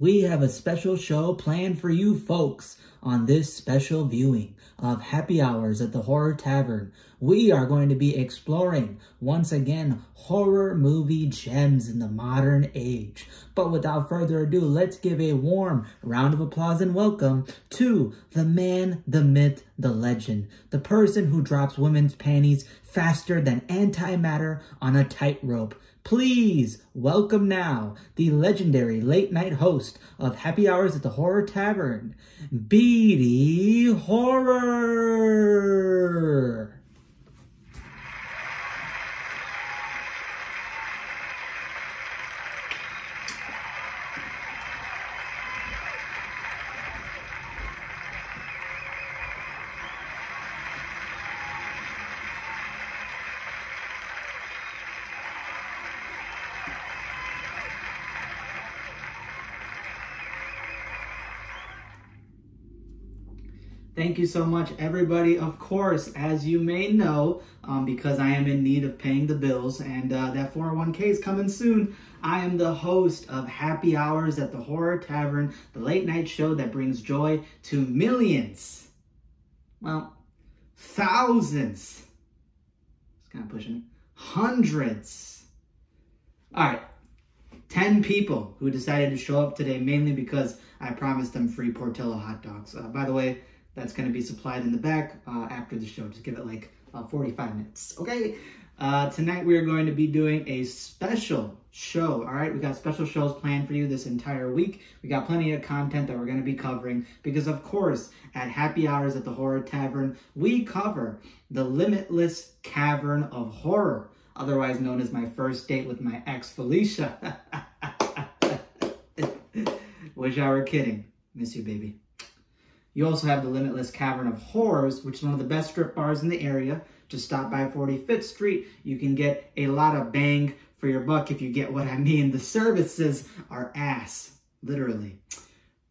We have a special show planned for you folks on this special viewing of Happy Hours at the Horror Tavern. We are going to be exploring, once again, horror movie gems in the modern age. But without further ado, let's give a warm round of applause and welcome to the man, the myth, the legend, the person who drops women's panties faster than antimatter on a tightrope. Please welcome now the legendary late night host of Happy Hours at the Horror Tavern, Beady Horror. Thank you so much, everybody. Of course, as you may know, because I am in need of paying the bills and that 401k is coming soon, I am the host of Happy Hours at the Horror Tavern, the late night show that brings joy to millions. Well, thousands. It's kind of pushing it. Hundreds. All right. 10 people who decided to show up today, mainly because I promised them free Portillo hot dogs. By the way, that's going to be supplied in the back after the show. Just give it like 45 minutes, okay? Tonight we are going to be doing a special show, all right? We got special shows planned for you this entire week. We got plenty of content that we're going to be covering because, of course, at Happy Hours at the Horror Tavern, we cover the limitless cavern of horror, otherwise known as my first date with my ex, Felicia. Wish I were kidding. Miss you, baby. You also have the Limitless Cavern of Horrors, which is one of the best strip bars in the area. Just stop by 45th Street. You can get a lot of bang for your buck if you get what I mean. The services are ass, literally.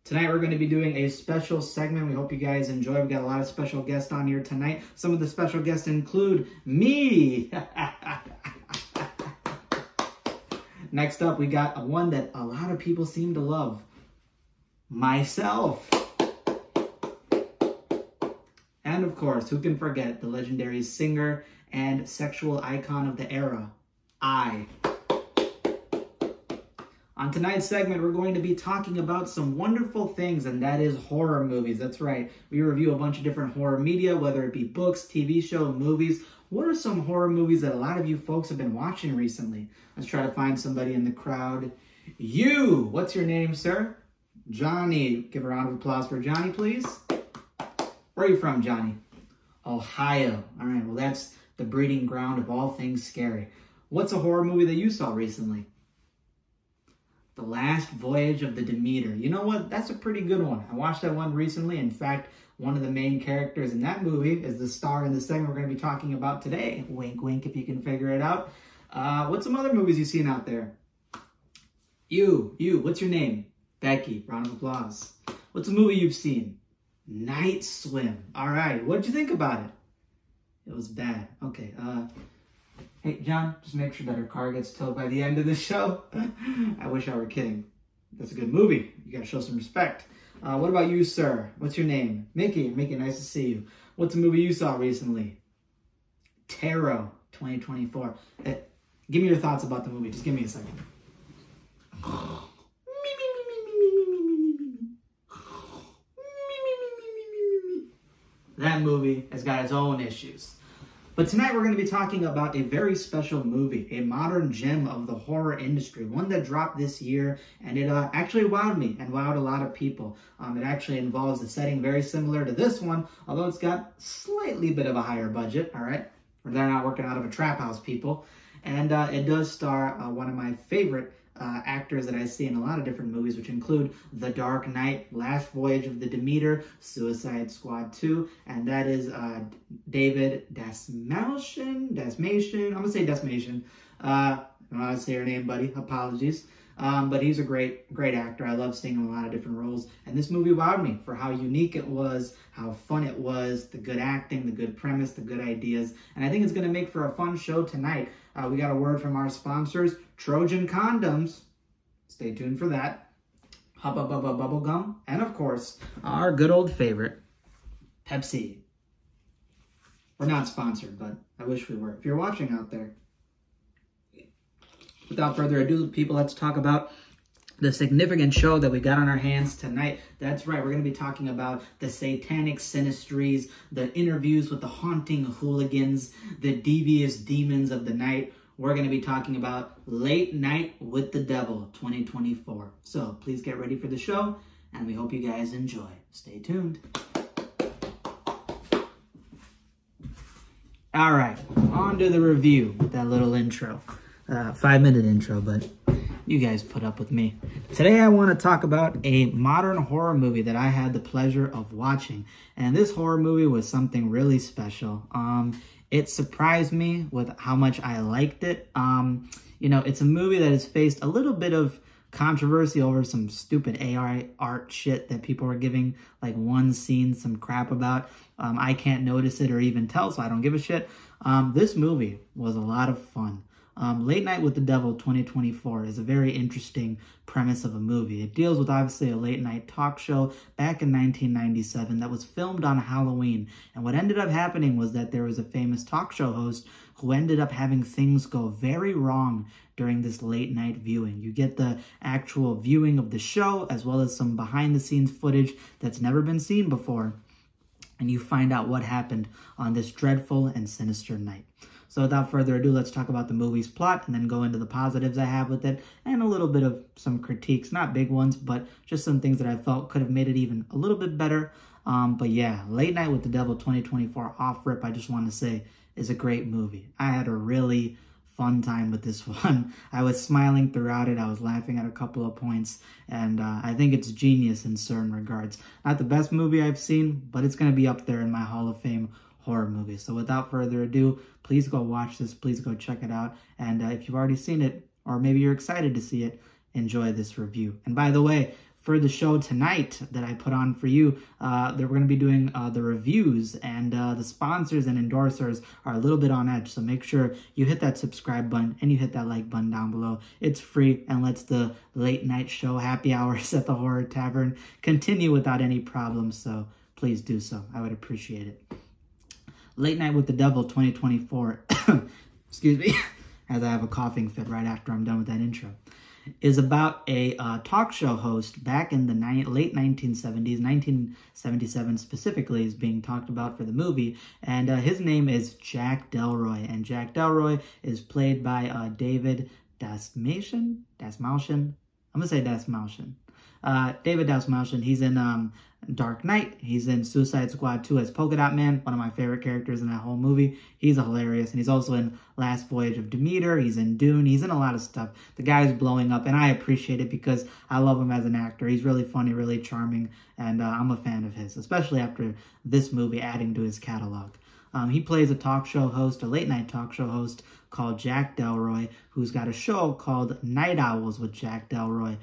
Tonight we're going to be doing a special segment. We hope you guys enjoy. We've got a lot of special guests on here tonight. Some of the special guests include me. Next up, we got one that a lot of people seem to love. Myself. And of course, who can forget the legendary singer and sexual icon of the era, I. On tonight's segment, we're going to be talking about some wonderful things, and that is horror movies. That's right. We review a bunch of different horror media, whether it be books, TV show, movies. What are some horror movies that a lot of you folks have been watching recently? Let's try to find somebody in the crowd. You! What's your name, sir? Johnny. Give a round of applause for Johnny, please. Where are you from, Johnny? Ohio. All right, well, that's the breeding ground of all things scary. What's a horror movie that you saw recently? The Last Voyage of the Demeter. You know what? That's a pretty good one. I watched that one recently. In fact, one of the main characters in that movie is the star in the segment we're going to be talking about today. Wink, wink, if you can figure it out. What's some other movies you've seen out there? You, what's your name? Becky. Round of applause. What's a movie you've seen? Night Swim. All right. What did you think about it? It was bad. Okay. Hey, John, just make sure that her car gets towed by the end of the show. I wish I were kidding. That's a good movie. You got to show some respect. What about you, sir? What's your name? Mickey. Mickey, nice to see you. What's a movie you saw recently? Tarot 2024. Give me your thoughts about the movie. Just give me a second. That movie has got its own issues. But tonight we're going to be talking about a very special movie, a modern gem of the horror industry, one that dropped this year, and it actually wowed me and wowed a lot of people. It actually involves a setting very similar to this one, although it's got slightly bit of a higher budget, all right? They're not working out of a trap house, people. And it does star one of my favorite actors that I see in a lot of different movies, which include The Dark Knight, Last Voyage of the Demeter, Suicide Squad 2, and that is David Dastmalchian. I'm going to say Dastmalchian. I don't know how to say her name, buddy. Apologies. But he's a great actor. I love seeing him in a lot of different roles. And this movie wowed me for how unique it was, how fun it was, the good acting, the good premise, the good ideas. And I think it's going to make for a fun show tonight. We got a word from our sponsors, Trojan Condoms. Stay tuned for that. Hubba Bubba Bubble Gum, and of course, our good old favorite, Pepsi. We're not sponsored, but I wish we were. If you're watching out there. Without further ado, people, let's talk about the significant show that we got on our hands tonight. That's right, we're going to be talking about the satanic sinistries, the interviews with the haunting hooligans, the devious demons of the night. We're going to be talking about Late Night with the Devil 2024. So please get ready for the show, and we hope you guys enjoy. Stay tuned. All right, on to the review with that little intro. 5-minute intro, but you guys put up with me. Today I want to talk about a modern horror movie that I had the pleasure of watching. And this horror movie was something really special. It surprised me with how much I liked it. You know, it's a movie that has faced a little bit of controversy over some stupid AI art shit that people were giving like one scene some crap about. I can't notice it or even tell, so I don't give a shit. This movie was a lot of fun. Late Night with the Devil 2024 is a very interesting premise of a movie. It deals with obviously a late night talk show back in 1997 that was filmed on Halloween. And what ended up happening was that there was a famous talk show host who ended up having things go very wrong during this late night viewing. You get the actual viewing of the show as well as some behind the scenes footage that's never been seen before. And you find out what happened on this dreadful and sinister night. So without further ado, let's talk about the movie's plot and then go into the positives I have with it and a little bit of some critiques, not big ones, but just some things that I felt could have made it even a little bit better. But yeah, Late Night with the Devil 2024 off rip, I just want to say, is a great movie. I had a really fun time with this one. I was smiling throughout it. I was laughing at a couple of points, and I think it's genius in certain regards. Not the best movie I've seen, but it's going to be up there in my Hall of Fame horror movies. So without further ado, please go watch this. Please go check it out. And if you've already seen it, or maybe you're excited to see it, enjoy this review. And by the way, for the show tonight that I put on for you, we're going to be doing the reviews, and the sponsors and endorsers are a little bit on edge. So make sure you hit that subscribe button and you hit that like button down below. It's free and lets the late night show happy hours at the Horror Tavern continue without any problems. So please do so. I would appreciate it. Late Night with the Devil 2024, excuse me, as I have a coughing fit right after I'm done with that intro, is about a talk show host back in the late 1970s, 1977 specifically is being talked about for the movie, and his name is Jack Delroy, and Jack Delroy is played by David Dastmalchian, I'm going to say Dastmalchian. David Dastmalchian, he's in Dark Knight. He's in Suicide Squad 2 as Polka Dot Man, one of my favorite characters in that whole movie. He's hilarious, and he's also in Last Voyage of Demeter. He's in Dune. He's in a lot of stuff. The guy's blowing up, and I appreciate it because I love him as an actor. He's really funny, really charming, and I'm a fan of his, especially after this movie adding to his catalog. He plays a talk show host, a late night talk show host called Jack Delroy, who's got a show called Night Owls with Jack Delroy.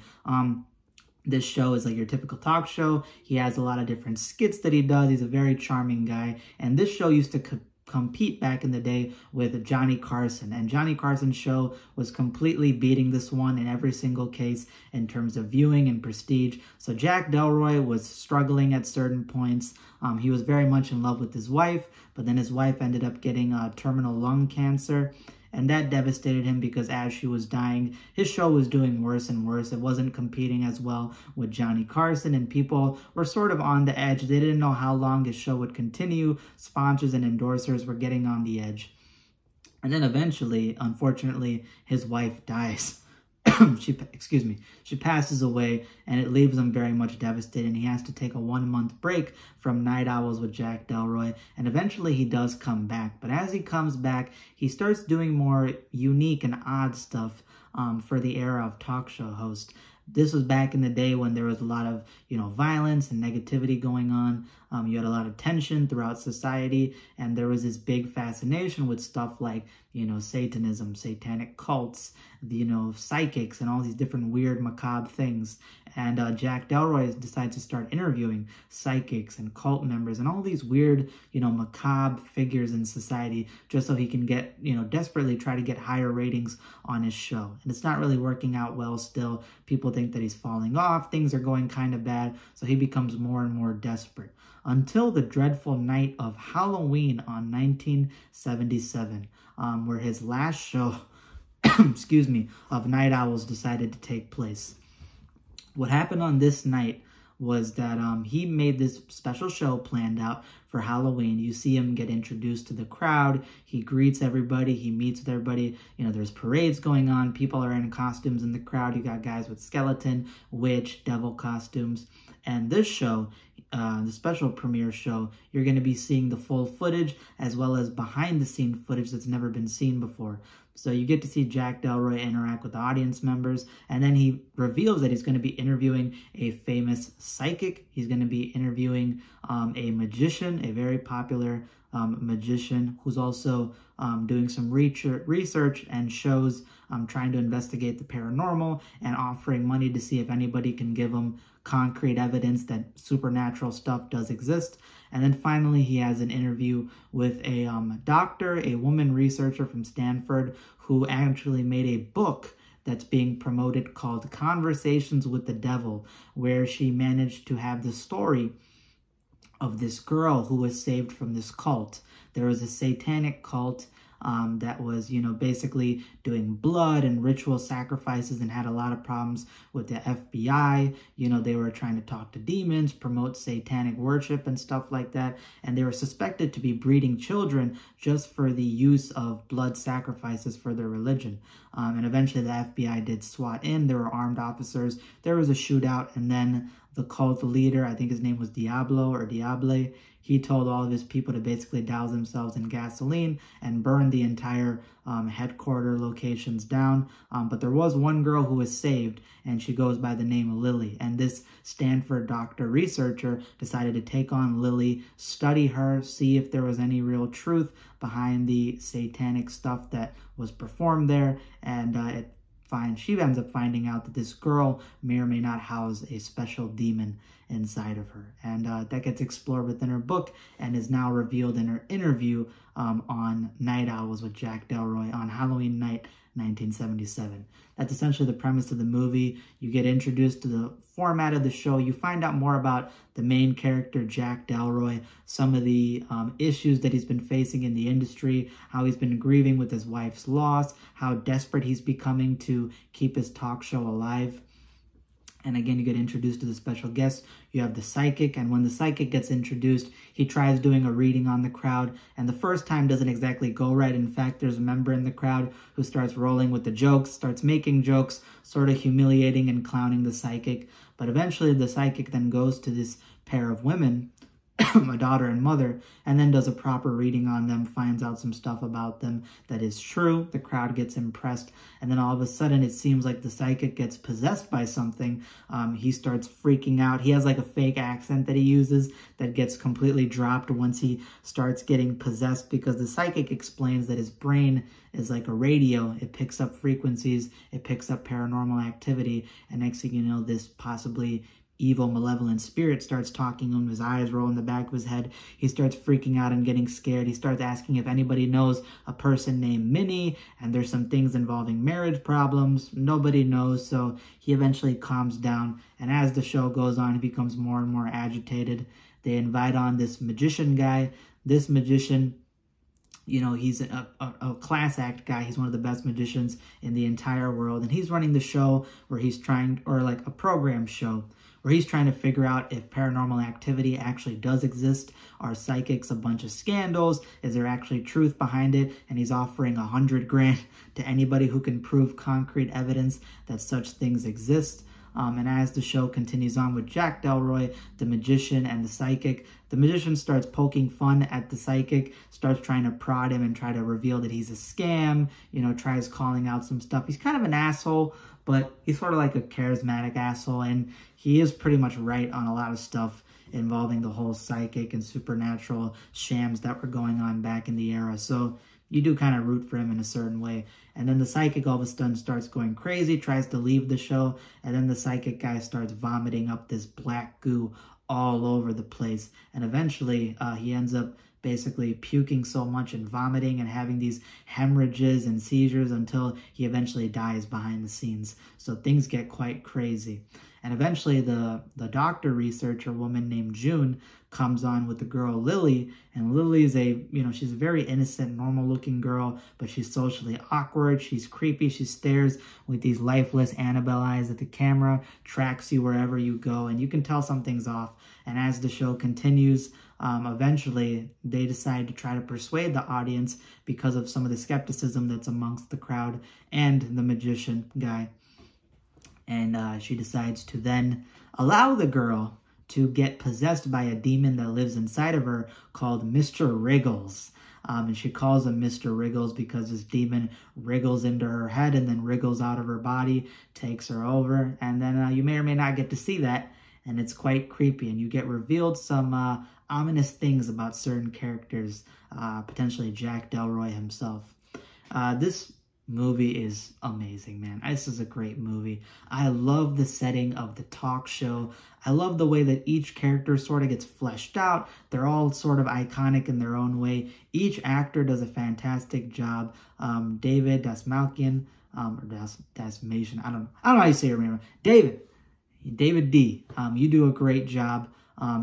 This show is like your typical talk show. He has a lot of different skits that he does. He's a very charming guy. And this show used to compete back in the day with Johnny Carson. And Johnny Carson's show was completely beating this one in every single case in terms of viewing and prestige. So Jack Delroy was struggling at certain points. He was very much in love with his wife, but then his wife ended up getting terminal lung cancer. And that devastated him because as she was dying, his show was doing worse and worse. It wasn't competing as well with Johnny Carson, and people were sort of on the edge. They didn't know how long his show would continue. Sponsors and endorsers were getting on the edge. And then eventually, unfortunately, his wife dies. She passes away, and it leaves him very much devastated. He has to take a 1-month break from Night Owls with Jack Delroy, and eventually he does come back. But as he comes back, he starts doing more unique and odd stuff for the era of talk show host. This was back in the day when there was a lot of, violence and negativity going on. You had a lot of tension throughout society, and there was this big fascination with stuff like, Satanism, satanic cults, psychics, and all these different weird, macabre things. And Jack Delroy decides to start interviewing psychics and cult members and all these weird, macabre figures in society, just so he can get, desperately try to get higher ratings on his show. And it's not really working out well still. People think that he's falling off. Things are going kind of bad. So he becomes more and more desperate. Until the dreadful night of Halloween on 1977, where his last show, excuse me, of Night Owls decided to take place. What happened on this night was that he made this special show planned out for Halloween. You see him get introduced to the crowd. He greets everybody. He meets with everybody. There's parades going on. People are in costumes in the crowd. You got guys with skeleton, witch, devil costumes. And this show, the special premiere show, you're going to be seeing the full footage as well as behind-the-scene footage that's never been seen before. So you get to see Jack Delroy interact with the audience members, and then he reveals that he's going to be interviewing a famous psychic. He's going to be interviewing a magician, a very popular magician who's also doing some research and shows trying to investigate the paranormal and offering money to see if anybody can give him concrete evidence that supernatural stuff does exist. And then finally, he has an interview with a doctor, a woman researcher from Stanford, who actually made a book that's being promoted called Conversations with the Devil, where she managed to have the story of this girl who was saved from this cult. There was a satanic cult that was, basically doing blood and ritual sacrifices and had a lot of problems with the FBI. They were trying to talk to demons, promote satanic worship and stuff like that. And they were suspected to be breeding children just for the use of blood sacrifices for their religion. And eventually the FBI did SWAT in. There were armed officers. There was a shootout. And then the cult leader, I think his name was Diablo or Diable, he told all of his people to basically douse themselves in gasoline and burn the entire headquarter locations down. But there was one girl who was saved, and she goes by the name of Lily. And this Stanford doctor researcher decided to take on Lily, study her, see if there was any real truth behind the satanic stuff that was performed there. And she ends up finding out that this girl may or may not house a special demon inside of her. And that gets explored within her book and is now revealed in her interview on Night Owls with Jack Delroy on Halloween night 1977. That's essentially the premise of the movie. You get introduced to the format of the show. You find out more about the main character, Jack Delroy, some of the issues that he's been facing in the industry, how he's been grieving with his wife's loss, how desperate he's becoming to keep his talk show alive. And again, you get introduced to the special guest. You have the psychic, and when the psychic gets introduced, he tries doing a reading on the crowd, and the first time doesn't exactly go right. In fact, there's a member in the crowd who starts rolling with the jokes, starts making jokes, sort of humiliating and clowning the psychic. But eventually, the psychic then goes to this pair of women, my daughter and mother, and then does a proper reading on them, finds out some stuff about them that is true. The crowd gets impressed, and then all of a sudden it seems like the psychic gets possessed by something. He starts freaking out. He has like a fake accent that he uses that gets completely dropped once he starts getting possessed, because the psychic explains that his brain is like a radio. It picks up frequencies, it picks up paranormal activity, and next thing you know, this possibly evil, malevolent spirit starts talking to him. His eyes roll in the back of his head. He starts freaking out and getting scared. He starts asking if anybody knows a person named Minnie, and there's some things involving marriage problems. Nobody knows, so he eventually calms down, and as the show goes on, he becomes more and more agitated. They invite on this magician guy. This magician, he's a class act guy. He's one of the best magicians in the entire world, and he's running the show where he's trying, or like a program show, where he's trying to figure out if paranormal activity actually does exist. Are psychics a bunch of scandals? Is there actually truth behind it? And he's offering $100 grand to anybody who can prove concrete evidence that such things exist. And as the show continues on with Jack Delroy, the magician and the psychic, the magician starts poking fun at the psychic, starts trying to prod him and try to reveal that he's a scam, tries calling out some stuff. He's kind of an asshole, but he's sort of like a charismatic asshole, and he is pretty much right on a lot of stuff involving the whole psychic and supernatural shams that were going on back in the era. So you do kind of root for him in a certain way. And then the psychic all of a sudden starts going crazy, tries to leave the show, and then the psychic guy starts vomiting up this black goo all over the place. And eventually he ends up basically puking so much and vomiting and having these hemorrhages and seizures until he eventually dies behind the scenes. So things get quite crazy. And eventually the doctor researcher woman named June comes on with the girl Lily, and Lily is she's a very innocent, normal looking girl, but she's socially awkward, she's creepy, she stares with these lifeless Annabelle eyes at the camera, tracks you wherever you go, and you can tell something's off. And as the show continues, eventually they decide to try to persuade the audience because of some of the skepticism that's amongst the crowd and the magician guy. And she decides to then allow the girl to get possessed by a demon that lives inside of her called Mr. Wriggles. And she calls him Mr. Wriggles because this demon wriggles into her head and then wriggles out of her body, takes her over. And then you may or may not get to see that, and it's quite creepy. And you get revealed some ominous things about certain characters, potentially Jack Delroy himself. This movie is amazing, man. This is a great movie. I love the setting of the talk show. I love the way that each character sort of gets fleshed out. They're all sort of iconic in their own way. Each actor does a fantastic job. David Dastmalchian, or Dastmalchian, I don't know how you say your name. David D. You do a great job.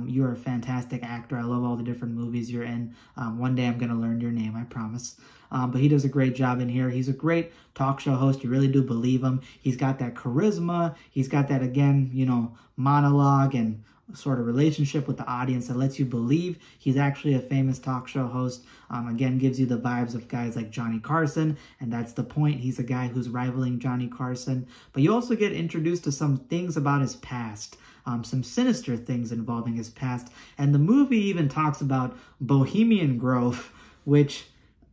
You're a fantastic actor. I love all the different movies you're in. One day I'm going to learn your name, I promise. But he does a great job in here. He's a great talk show host. You really do believe him. He's got that charisma. He's got that, again, monologue and sort of relationship with the audience that lets you believe he's actually a famous talk show host. Again, gives you the vibes of guys like Johnny Carson, and that's the point. He's a guy who's rivaling Johnny Carson. But you also get introduced to some things about his past. Some sinister things involving his past. And the movie even talks about Bohemian Grove, which,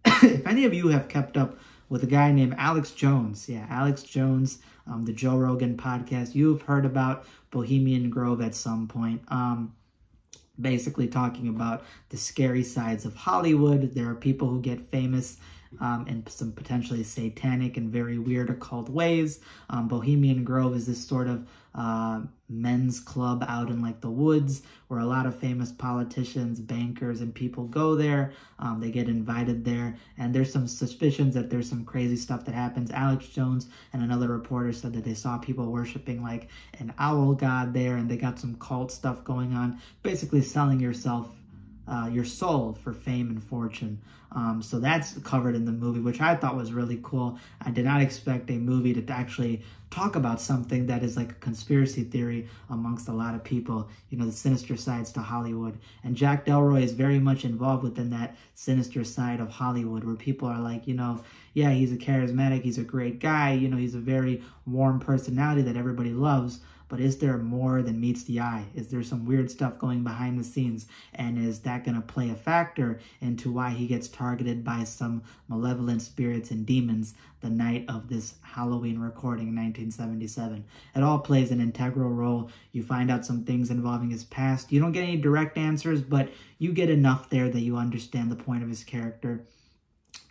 if any of you have kept up with a guy named Alex Jones, Alex Jones, the Joe Rogan podcast, you've heard about Bohemian Grove at some point. Basically talking about the scary sides of Hollywood. There are people who get famous in some potentially satanic and very weird occult ways. Bohemian Grove is this sort of men's club out in like the woods where a lot of famous politicians, bankers, and people go there. They get invited there, and there's some suspicions that there's some crazy stuff that happens. Alex Jones and another reporter said that they saw people worshiping like an owl god there, and they got some cult stuff going on, basically selling yourself, your soul for fame and fortune. So that's covered in the movie, which I thought was really cool. I did not expect a movie to actually talk about something that is like a conspiracy theory amongst a lot of people, the sinister sides to Hollywood. And Jack Delroy is very much involved within that sinister side of Hollywood where people are like, yeah, he's a charismatic, he's a great guy, he's a very warm personality that everybody loves. But is there more than meets the eye? Is there some weird stuff going behind the scenes? And is that going to play a factor into why he gets targeted by some malevolent spirits and demons the night of this Halloween recording in 1977? It all plays an integral role. You find out some things involving his past. You don't get any direct answers, but you get enough there that you understand the point of his character.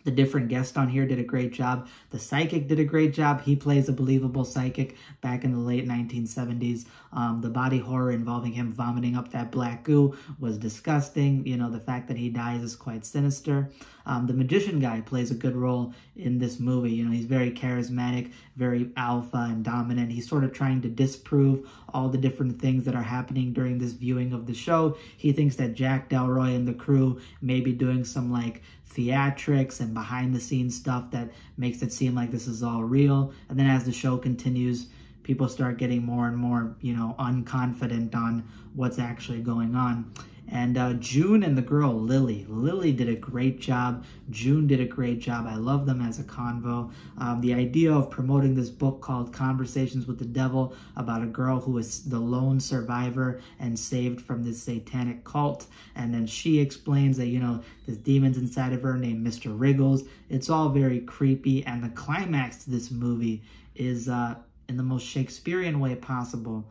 The different guests on here did a great job. The psychic did a great job. He plays a believable psychic back in the late 1970s. The body horror involving him vomiting up that black goo was disgusting. The fact that he dies is quite sinister. The magician guy plays a good role in this movie. He's very charismatic, very alpha and dominant. He's sort of trying to disprove all the different things that are happening during this viewing of the show. He thinks that Jack Delroy and the crew may be doing some like theatrics and behind the scenes stuff that makes it seem like this is all real. And then as the show continues, people start getting more and more, unconfident on what's actually going on. And June and the girl Lily did a great job. June did a great job. I love them as a convo. The idea of promoting this book called Conversations with the Devil about a girl who is the lone survivor and saved from this satanic cult. And then she explains that, there's demons inside of her named Mr. Wriggles. It's all very creepy. And the climax to this movie is in the most Shakespearean way possible.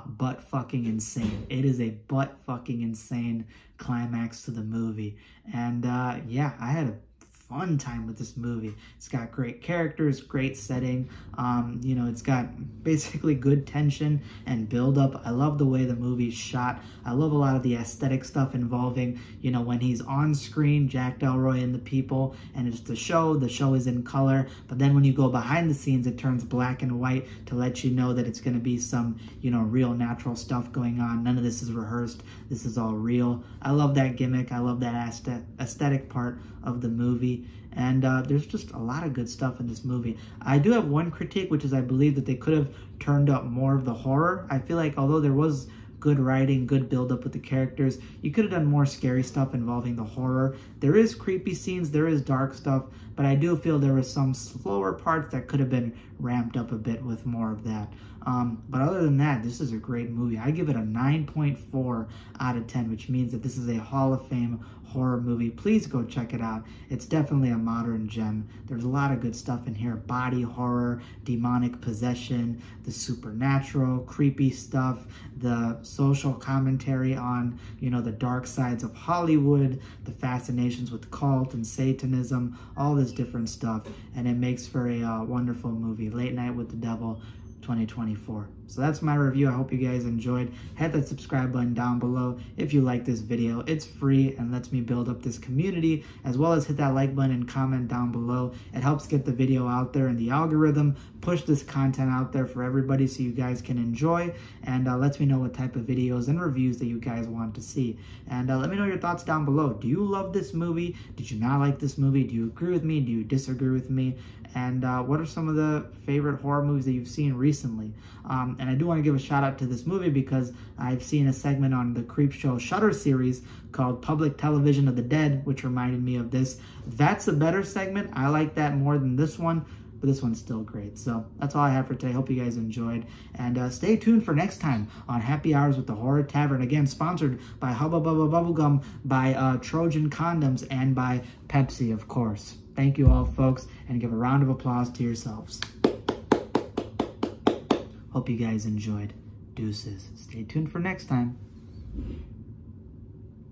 Butt fucking insane. It is a butt fucking insane climax to the movie. And yeah, I had a fun time with this movie. It's got great characters, great setting. You know, it's got basically good tension and build up. I love the way the movie's shot. I love a lot of the aesthetic stuff involving, you know, when he's on screen, Jack Delroy and the people, and it's the show is in color, but then when you go behind the scenes, it turns black and white to let you know that it's going to be some, you know, real natural stuff going on. None of this is rehearsed. This is all real. I love that gimmick. I love that aesthetic part of the movie. And there's just a lot of good stuff in this movie. I do have one critique, which is I believe that they could have turned up more of the horror. I feel like although there was good writing, good build-up with the characters, you could have done more scary stuff involving the horror. There is creepy scenes, there is dark stuff, but I do feel there was some slower parts that could have been ramped up a bit with more of that. But other than that, this is a great movie. I give it a 9.4 out of 10, which means that this is a Hall of Fame horror movie. Please go check it out. It's definitely a modern gem. There's a lot of good stuff in here. Body horror, demonic possession, the supernatural, creepy stuff, the social commentary on, you know, the dark sides of Hollywood, the fascinations with cult and Satanism, all this different stuff. And it makes for a wonderful movie. Late Night with the Devil 2024. So that's my review. I hope you guys enjoyed. Hit that subscribe button down below if you like this video. It's free and lets me build up this community, as well as hit that like button and comment down below. It helps get the video out there and the algorithm push this content out there for everybody so you guys can enjoy, and lets me know what type of videos and reviews that you guys want to see. And let me know your thoughts down below. Do you love this movie? Did you not like this movie? Do you agree with me? Do you disagree with me? And what are some of the favorite horror movies that you've seen recently? And I do want to give a shout out to this movie because I've seen a segment on the Creepshow Shudder series called Public Television of the Dead, which reminded me of this. That's a better segment. I like that more than this one, but this one's still great. So that's all I have for today. Hope you guys enjoyed. And stay tuned for next time on Happy Hours with the Horror Tavern. Again, sponsored by Hubba Bubba Bubblegum, by Trojan Condoms, and by Pepsi, of course. Thank you all, folks, and give a round of applause to yourselves. Hope you guys enjoyed. Deuces. Stay tuned for next time.